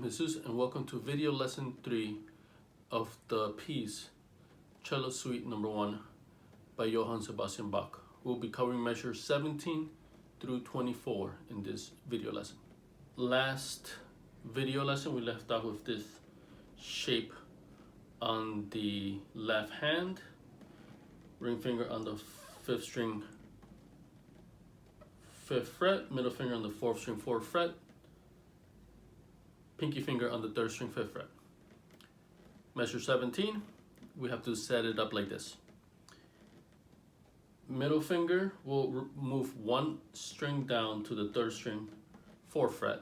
Jesus, and welcome to video lesson 3 of the piece Cello Suite No.1 by Johann Sebastian Bach. We'll be covering measures 17 through 24 in this video lesson. Last video lesson we left off with this shape on the left hand, ring finger on the 5th string 5th fret, middle finger on the 4th string 4th fret, pinky finger on the 3rd string 5th fret. Measure 17, we have to set it up like this. Middle finger will move 1 string down to the 3rd string 4th fret.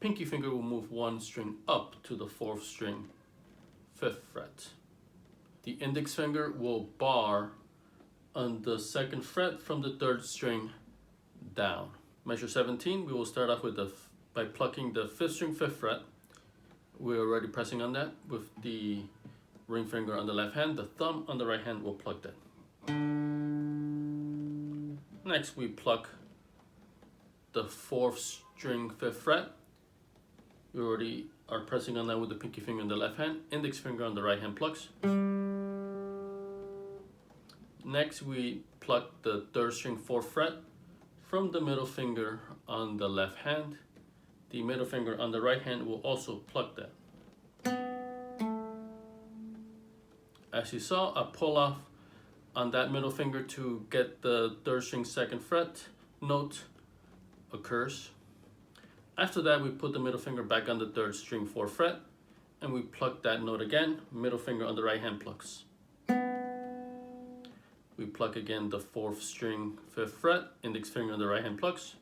Pinky finger will move 1 string up to the 4th string 5th fret. The index finger will bar on the 2nd fret from the 3rd string down. Measure 17, we will start off with by plucking the 5th string 5th fret. We're already pressing on that with the ring finger on the left hand. The thumb on the right hand will pluck that. Next we pluck the 4th string 5th fret. We already are pressing on that with the pinky finger on the left hand. Index finger on the right hand plucks. Next we pluck the 3rd string 4th fret from the middle finger on the left hand. The middle finger on the right hand will also pluck that. As you saw, a pull off on that middle finger to get the 3rd string 2nd fret note occurs. After that, we put the middle finger back on the 3rd string 4th fret and we pluck that note again. Middle finger on the right hand plucks. We pluck again the 4th string 5th fret, index finger on the right hand plucks.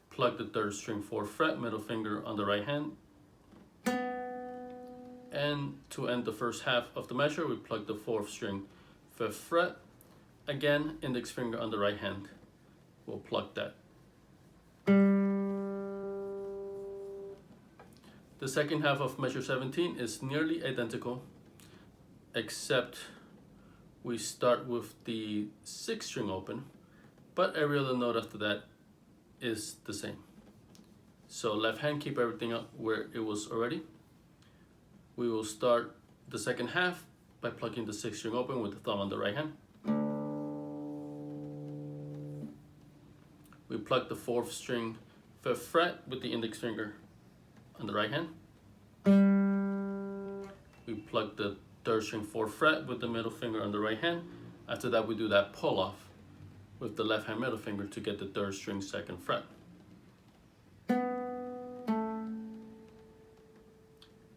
Pluck the 3rd string 4th fret, middle finger on the right hand. And to end the first half of the measure, we pluck the 4th string 5th fret. Again, index finger on the right hand. We'll pluck that. The second half of measure 17 is nearly identical, except we start with the 6th string open, but every other note after that is the same. So left hand, keep everything up where it was already. We will start the second half by plucking the 6th string open with the thumb on the right hand. We pluck the 4th string 5th fret with the index finger on the right hand. We pluck the 3rd string 4th fret with the middle finger on the right hand. After that, we do that pull off with the left hand middle finger to get the 3rd string 2nd fret.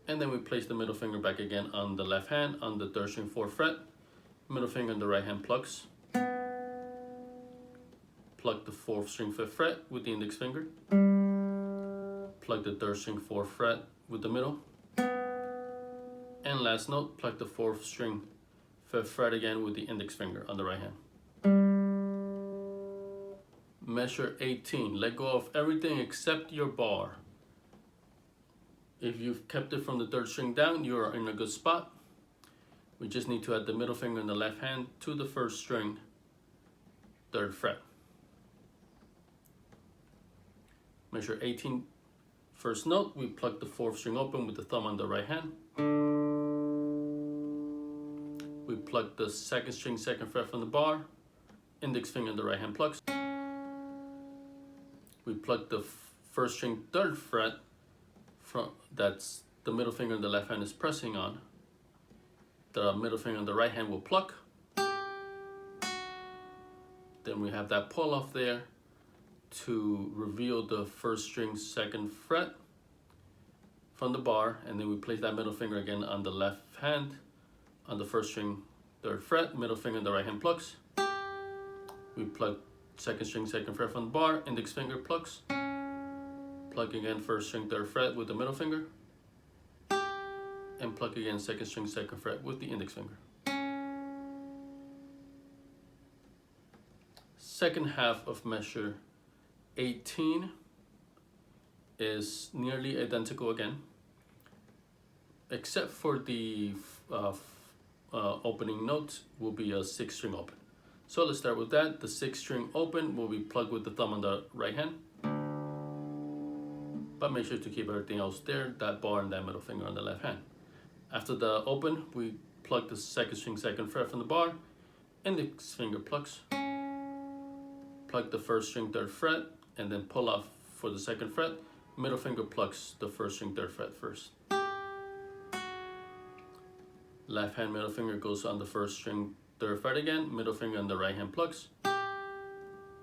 And then we place the middle finger back again on the left hand on the 3rd string 4th fret. Middle finger on the right hand plucks. Pluck the 4th string 5th fret with the index finger. Pluck the 3rd string 4th fret with the middle. And last note, pluck the 4th string 5th fret again with the index finger on the right hand. Measure 18, let go of everything except your bar. If you've kept it from the 3rd string down, you are in a good spot. We just need to add the middle finger on the left hand to the 1st string 3rd fret. Measure 18, first note, we pluck the 4th string open with the thumb on the right hand. We pluck the 2nd string 2nd fret from the bar, index finger on the right hand plucks. We pluck the 1st string 3rd fret from that's the middle finger on the left hand is pressing on. The middle finger on the right hand will pluck. Then we have that pull off there to reveal the 1st string 2nd fret from the bar, and then we place that middle finger again on the left hand on the 1st string 3rd fret, middle finger on the right hand plucks. We pluck 2nd string 2nd fret from the bar, index finger plucks. Pluck again 1st string 3rd fret with the middle finger. And pluck again 2nd string 2nd fret with the index finger. Second half of measure 18 is nearly identical again, except for the opening note will be a 6th string open. So let's start with that. The 6th string open will be plugged with the thumb on the right hand. but make sure to keep everything else there, that bar and that middle finger on the left hand. After the open, we plug the second string second fret from the bar, index finger plucks, plug the first string third fret, and then pull off for the second fret, middle finger plucks the first string third fret first. Left hand middle finger goes on the first string third fret again, middle finger on the right hand plucks,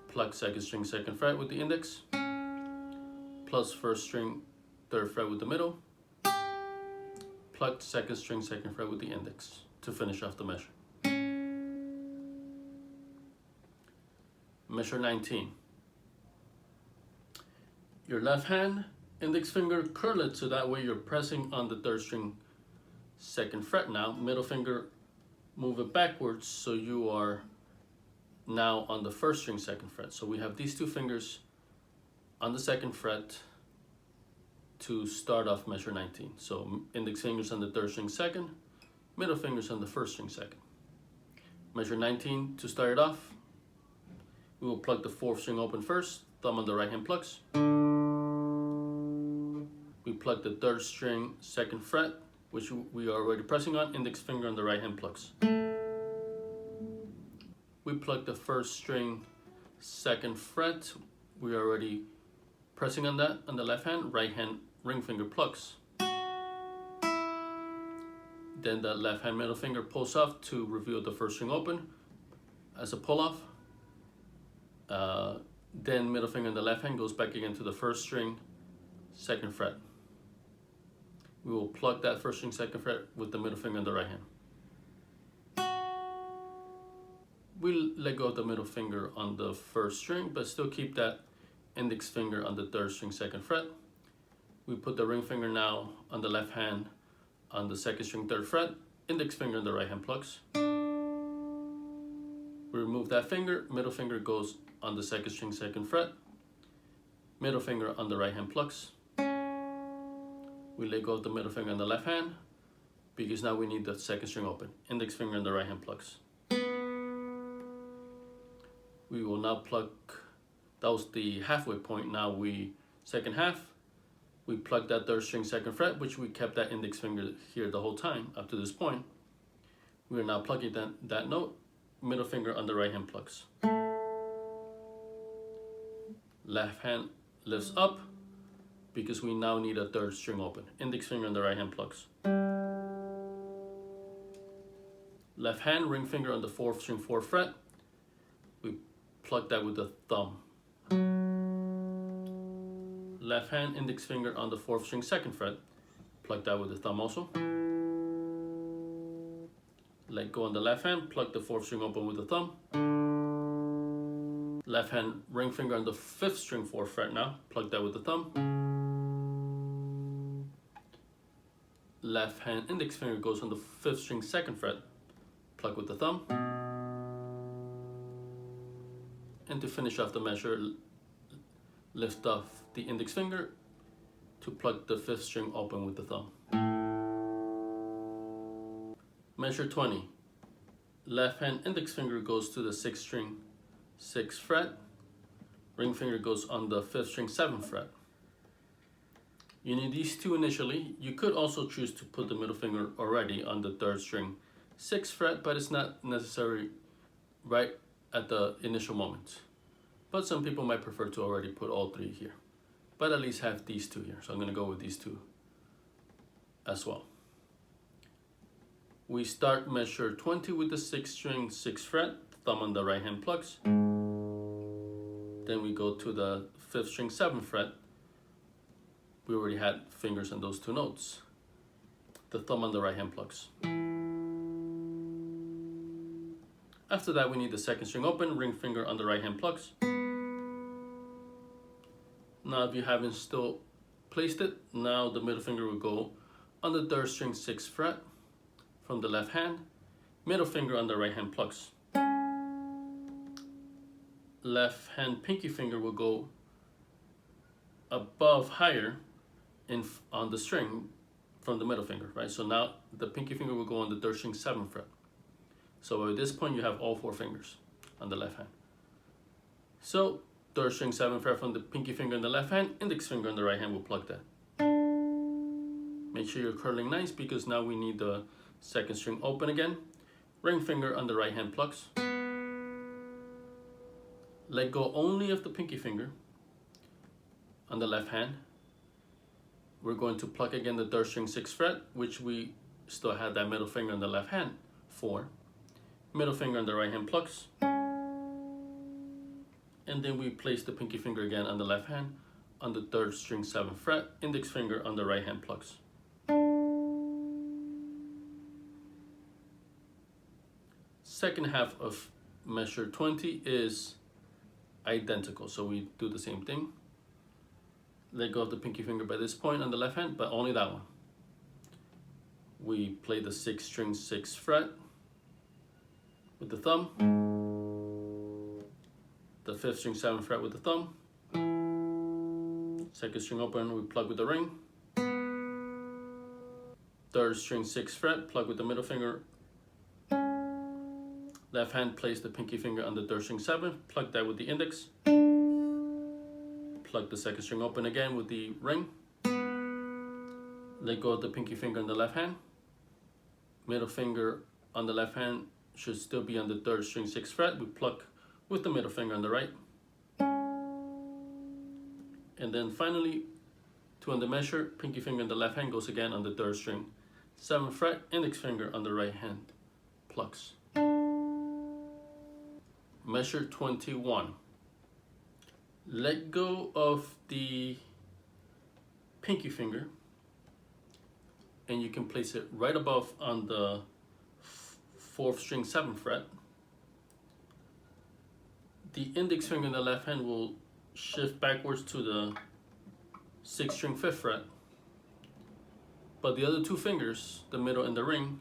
pluck second string second fret with the index, plus first string third fret with the middle, pluck second string second fret with the index to finish off the measure. Measure 19. Your left hand index finger curl it so that way you're pressing on the third string second fret now. Middle finger move it backwards so you are now on the first string second fret. So we have these two fingers on the second fret to start off measure 19. So index fingers on the third string second, middle fingers on the first string second. Measure 19 to start it off. We will plug the fourth string open first, thumb on the right hand plucks. We plug the third string second fret, which we are already pressing on, index finger on the right hand plucks. We plug the first string second fret, we are already pressing on that on the left hand, right hand ring finger plucks. Then the left hand middle finger pulls off to reveal the first string open as a pull off. Then middle finger on the left hand goes back again to the first string second fret. We will pluck that first string second fret with the middle finger on the right hand. We let go of the middle finger on the first string, but still keep that index finger on the third string second fret. We put the ring finger now on the left hand on the second string third fret, index finger on the right hand plucks. We remove that finger, middle finger goes on the second string second fret, middle finger on the right hand plucks. We let go of the middle finger on the left hand because now we need the second string open, index finger on the right hand plucks. We will now pluck, that was the halfway point, now second half, we pluck that third string second fret, which we kept that index finger here the whole time up to this point. We are now plucking that note, middle finger on the right hand plucks. Left hand lifts up because we now need a third string open, index finger on the right hand plucks. Left hand ring finger on the fourth string fourth fret, we pluck that with the thumb. Left hand index finger on the fourth string second fret, pluck that with the thumb also. Let go on the left hand, pluck the fourth string open with the thumb. Left hand ring finger on the fifth string fourth fret now, pluck that with the thumb. Left hand index finger goes on the fifth string second fret, pluck with the thumb. And to finish off the measure, lift off the index finger to pluck the fifth string open with the thumb. Measure 20. Left hand index finger goes to the sixth string sixth fret, ring finger goes on the fifth string seventh fret. You need these two initially. You could also choose to put the middle finger already on the third string sixth fret, but it's not necessary right at the initial moment. But some people might prefer to already put all three here, but at least have these two here. So I'm going to go with these two as well. We start measure 20 with the sixth string sixth fret, thumb on the right hand plucks. Then we go to the fifth string seventh fret. We already had fingers on those two notes. The thumb on the right hand plucks. After that, we need the second string open, ring finger on the right hand plucks. Now if you haven't still placed it, now the middle finger will go on the third string sixth fret from the left hand, middle finger on the right hand plucks. Left hand pinky finger will go above higher on the string from the middle finger, right? So now the pinky finger will go on the third string seventh fret. So at this point you have all four fingers on the left hand. So third string 7th fret from the pinky finger in the left hand, index finger in the right hand, we'll pluck that. Make sure you're curling nice because now we need the second string open again. Ring finger on the right hand plucks. Let go only of the pinky finger on the left hand. We're going to pluck again the third string 6th fret, which we still had that middle finger on the left hand for. Middle finger on the right hand plucks. And then we place the pinky finger again on the left hand on the third string 7th fret, index finger on the right hand plucks. Second half of measure 20 is identical, so we do the same thing. Let go of the pinky finger by this point on the left hand, but only that one. We play the 6th string 6th fret with the thumb, the 5th string 7th fret with the thumb, 2nd string open, we plug with the ring, 3rd string 6th fret, plug with the middle finger, left hand place the pinky finger on the 3rd string 7th, plug that with the index, plug the 2nd string open again with the ring, let go of the pinky finger on the left hand, middle finger on the left hand should still be on the 3rd string 6th fret, we pluck with the middle finger on the right. And then finally, to end the measure, pinky finger on the left hand goes again on the 3rd string 7th fret, index finger on the right hand plucks. Measure 21. Let go of the pinky finger and you can place it right above on the 4th string 7th fret. The index finger in the left hand will shift backwards to the 6th string 5th fret, but the other two fingers, the middle and the ring,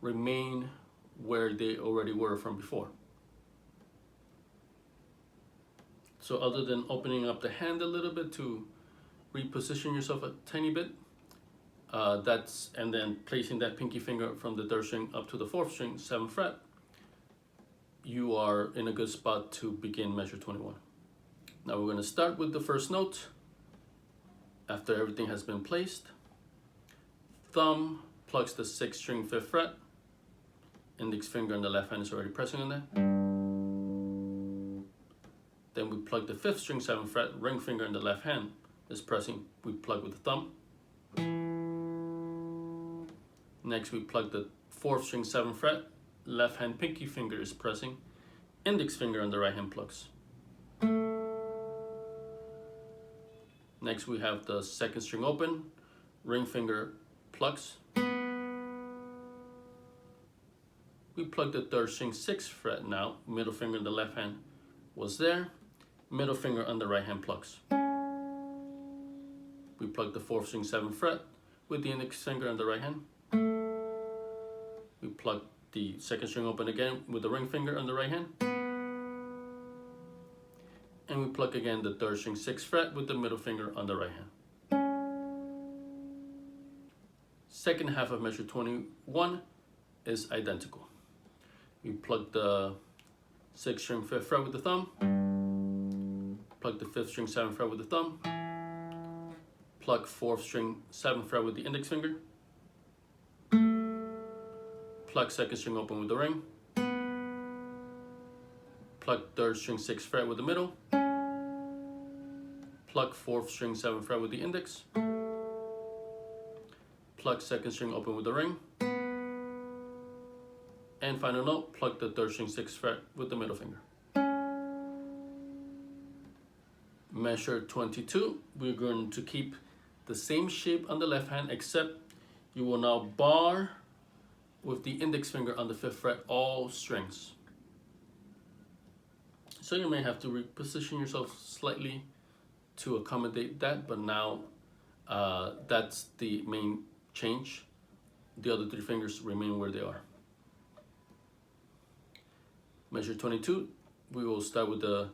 remain where they already were from before. So other than opening up the hand a little bit to reposition yourself a tiny bit, and then placing that pinky finger from the 3rd string up to the 4th string 7th fret, you are in a good spot to begin measure 21. Now we're going to start with the first note. After everything has been placed, thumb plucks the 6th string 5th fret, index finger on the left hand is already pressing on that. Then we plug the 5th string 7th fret, ring finger in the left hand is pressing, we plug with the thumb. Next we plug the 4th string 7th fret, left hand pinky finger is pressing, index finger on the right hand plucks. Next we have the 2nd string open, ring finger plucks. We plug the 3rd string 6th fret now, middle finger in the left hand was there, middle finger on the right hand plucks. We plug the 4th string 7th fret with the index finger on the right hand. We plug the 2nd string open again with the ring finger on the right hand. And we pluck again the 3rd string 6th fret with the middle finger on the right hand. Second half of measure 21 is identical. We plug the 6th string 5th fret with the thumb, plug the 5th string 7th fret with the thumb, pluck 4th string 7th fret with the index finger, pluck 2nd string open with the ring, pluck 3rd string 6th fret with the middle, pluck 4th string 7th fret with the index, pluck 2nd string open with the ring, and final note, pluck the 3rd string 6th fret with the middle finger. Measure 22, we're going to keep the same shape on the left hand, except you will now bar with the index finger on the 5th fret all strings. So you may have to reposition yourself slightly to accommodate that, but now that's the main change. The other three fingers remain where they are. Measure 22, we will start with the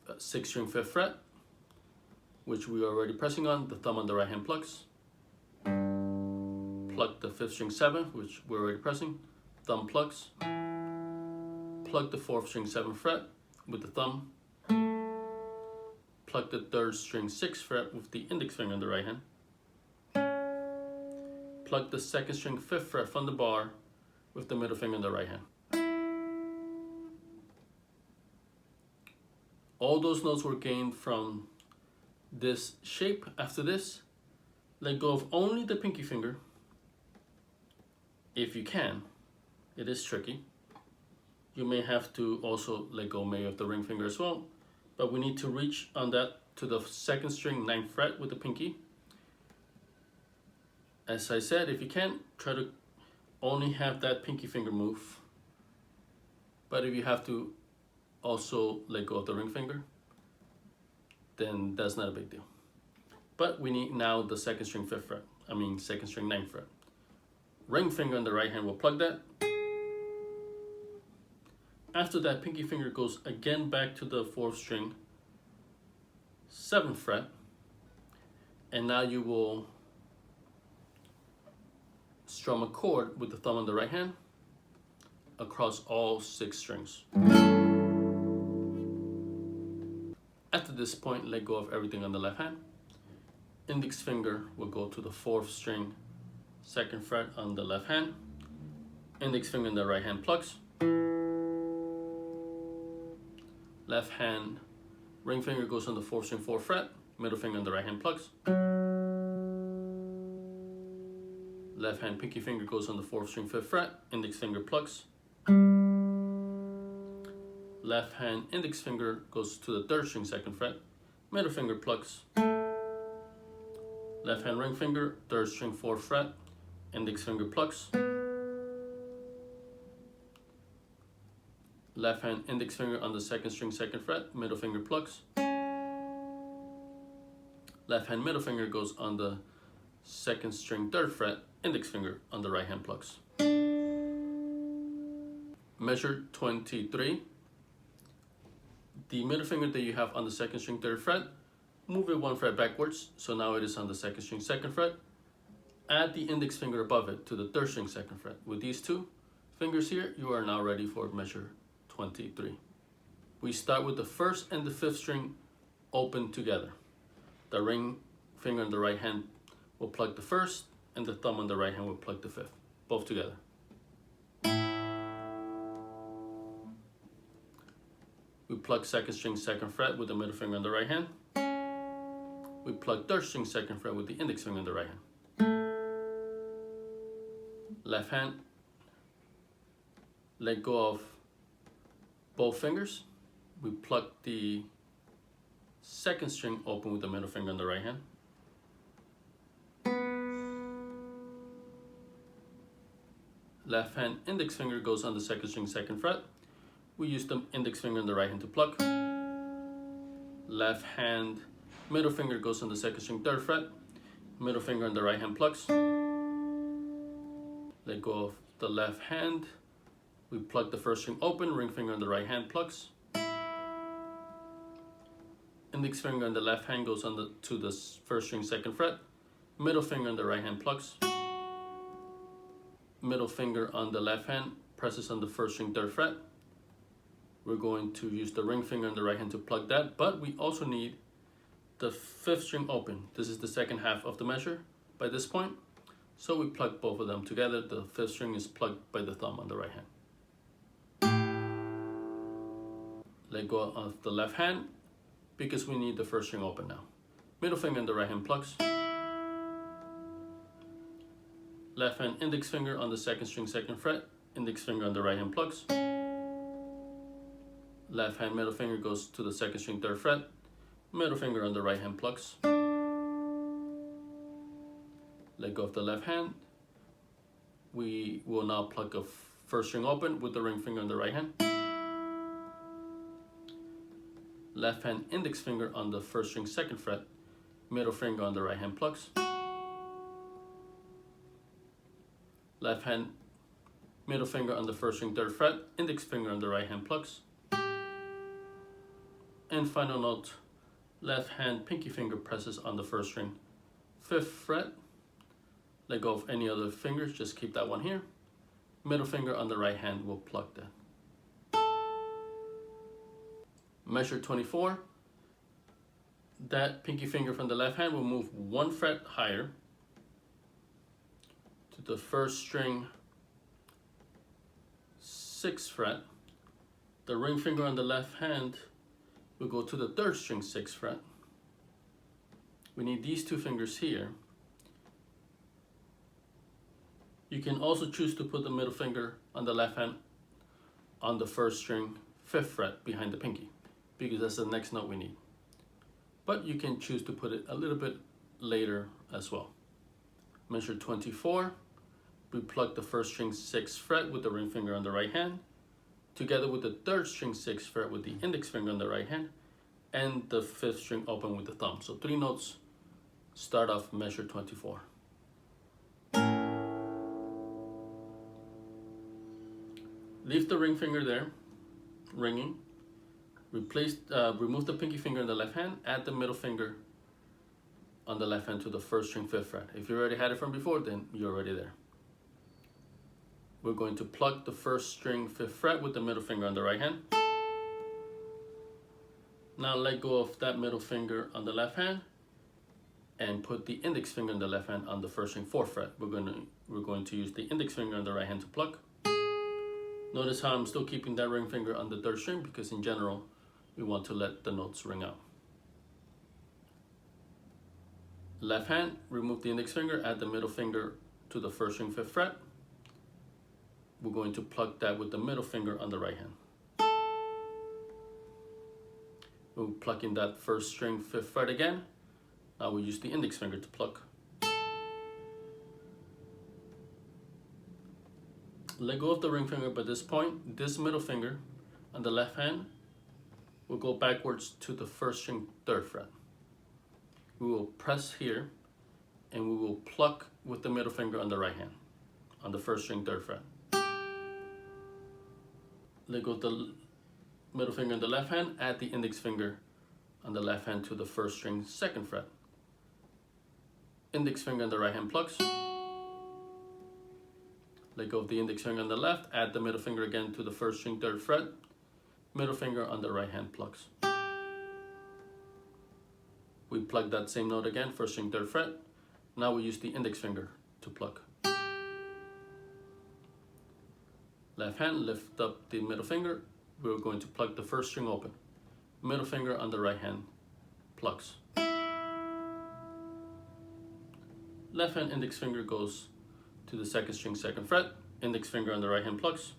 6th string 5th fret, which we are already pressing on, the thumb on the right hand plucks. Pluck the 5th string 7th, which we're already pressing, thumb plucks. Pluck the 4th string 7th fret, with the thumb. Pluck the 3rd string 6th fret with the index finger on the right hand. Pluck the 2nd string 5th fret from the bar with the middle finger on the right hand. All those notes were gained from this shape. After this, let go of only the pinky finger, if you can. It is tricky. You may have to also let go maybe of the ring finger as well, but we need to reach on that to the 2nd string 9th fret with the pinky. As I said, if you can, try to only have that pinky finger move. But if you have to also let go of the ring finger, then that's not a big deal. But we need now the 2nd string 5th fret, 2nd string 9th fret. Ring finger on the right hand will plug that. After that, pinky finger goes again back to the 4th string 7th fret, and now you will strum a chord with the thumb on the right hand across all 6 strings. After this point, let go of everything on the left hand. Index finger will go to the 4th string 2nd fret on the left hand. Index finger on the right hand plucks. Left hand ring finger goes on the 4th string 4th fret. Middle finger on the right hand plucks. Left hand pinky finger goes on the 4th string 5th fret. Index finger plucks. Left hand index finger goes to the 3rd string 2nd fret. Middle finger plucks. Left hand ring finger, 3rd string 4th fret. Index finger plucks. Left hand index finger on the 2nd string 2nd fret. Middle finger plucks. Left hand middle finger goes on the 2nd string 3rd fret. Index finger on the right hand plucks. Measure 23. The middle finger that you have on the 2nd string 3rd fret, move it 1 fret backwards, so now it is on the 2nd string 2nd fret. Add the index finger above it to the 3rd string 2nd fret. With these 2 fingers here, you are now ready for measure 23. We start with the 1st and the 5th string open together. The ring finger on the right hand will plug the 1st, and the thumb on the right hand will plug the 5th, both together. We plug 2nd string 2nd fret with the middle finger on the right hand. We plug 3rd string 2nd fret with the index finger on the right hand. Left hand, let go of both fingers. We pluck the 2nd string open with the middle finger on the right hand. Left hand index finger goes on the 2nd string 2nd fret. We use the index finger on the right hand to pluck. Left hand middle finger goes on the 2nd string 3rd fret. Middle finger on the right hand plucks. Let go of the left hand. We pluck the 1st string open, ring finger on the right hand plucks. Index finger on the left hand goes on to the 1st string 2nd fret. Middle finger on the right hand plucks. Middle finger on the left hand presses on the 1st string 3rd fret. We're going to use the ring finger on the right hand to plug that, but we also need the 5th string open. This is the 2nd half of the measure by this point. So we plug both of them together. The 5th string is plugged by the thumb on the right hand. Let go of the left hand because we need the 1st string open now. Middle finger on the right hand plucks. Left hand index finger on the 2nd string 2nd fret. Index finger on the right hand plucks. Left hand middle finger goes to the 2nd string 3rd fret. Middle finger on the right hand plucks. Let go of the left hand. We will now pluck a 1st string open with the ring finger on the right hand. Left hand index finger on the 1st string 2nd fret. Middle finger on the right hand plucks. Left hand middle finger on the 1st string 3rd fret. Index finger on the right hand plucks. And final note, left hand pinky finger presses on the 1st string 5th fret. Let go of any other fingers, just keep that one here. Middle finger on the right hand will pluck that. Measure 24. That pinky finger from the left hand will move 1 fret higher to the first string 6th fret. The ring finger on the left hand will go to the 3rd string 6th fret. We need these 2 fingers here. You can also choose to put the middle finger on the left hand on the 1st string 5th fret behind the pinky, because that's the next note we need. But you can choose to put it a little bit later as well. Measure 24. We pluck the 1st string 6th fret with the ring finger on the right hand, together with the 3rd string 6th fret with the index finger on the right hand, and the 5th string open with the thumb. So 3 notes start off measure 24. Leave the ring finger there, ringing. Remove the pinky finger in the left hand, add the middle finger on the left hand to the 1st string 5th fret. If you already had it from before, then you're already there. We're going to pluck the 1st string 5th fret with the middle finger on the right hand. Now let go of that middle finger on the left hand and put the index finger on the left hand on the 1st string 4th fret. We're going to use the index finger on the right hand to pluck. Notice how I'm still keeping that ring finger on the 3rd string, because in general we want to let the notes ring out. Left hand, remove the index finger, add the middle finger to the 1st string 5th fret. We're going to pluck that with the middle finger on the right hand. We're plucking that 1st string 5th fret again. Now we use the index finger to pluck. Let go of the ring finger by this point. This middle finger on the left hand will go backwards to the 1st string 3rd fret. We will press here and we will pluck with the middle finger on the right hand on the 1st string 3rd fret. Let go of the middle finger on the left hand, add the index finger on the left hand to the 1st string 2nd fret. Index finger on the right hand plucks. Let go of the index finger on the left, add the middle finger again to the 1st string 3rd fret. Middle finger on the right hand plucks. We pluck that same note again, 1st string 3rd fret. Now we use the index finger to pluck. Left hand, lift up the middle finger. We're going to pluck the 1st string open. Middle finger on the right hand plucks. Left hand index finger goes to the 2nd string 2nd fret. Index finger on the right hand plucks.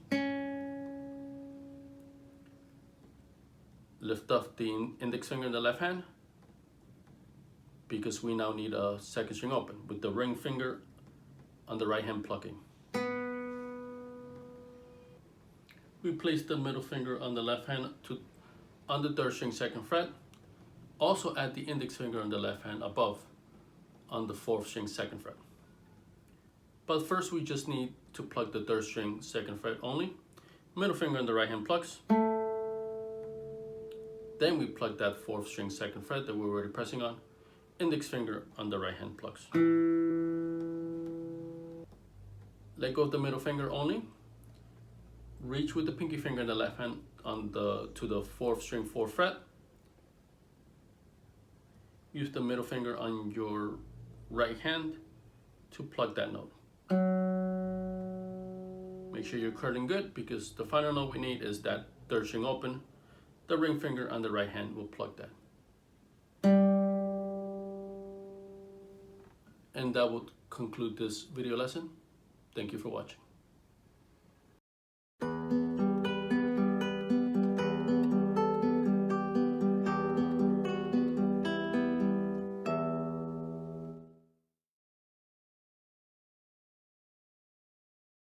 Lift off the index finger in the left hand, because we now need a 2nd string open with the ring finger on the right hand plucking. We place the middle finger on the left hand on the 3rd string 2nd fret. Also add the index finger on the left hand above on the 4th string 2nd fret. But first we just need to pluck the 3rd string 2nd fret only. Middle finger on the right hand plucks. Then we pluck that 4th string 2nd fret that we're already pressing on. Index finger on the right hand plucks. Let go of the middle finger only. Reach with the pinky finger in the left hand to the 4th string 4th fret. Use the middle finger on your right hand to pluck that note. Make sure you're curling good, because the final note we need is that 3rd string open. The ring finger on the right hand will pluck that. And that would conclude this video lesson. Thank you for watching.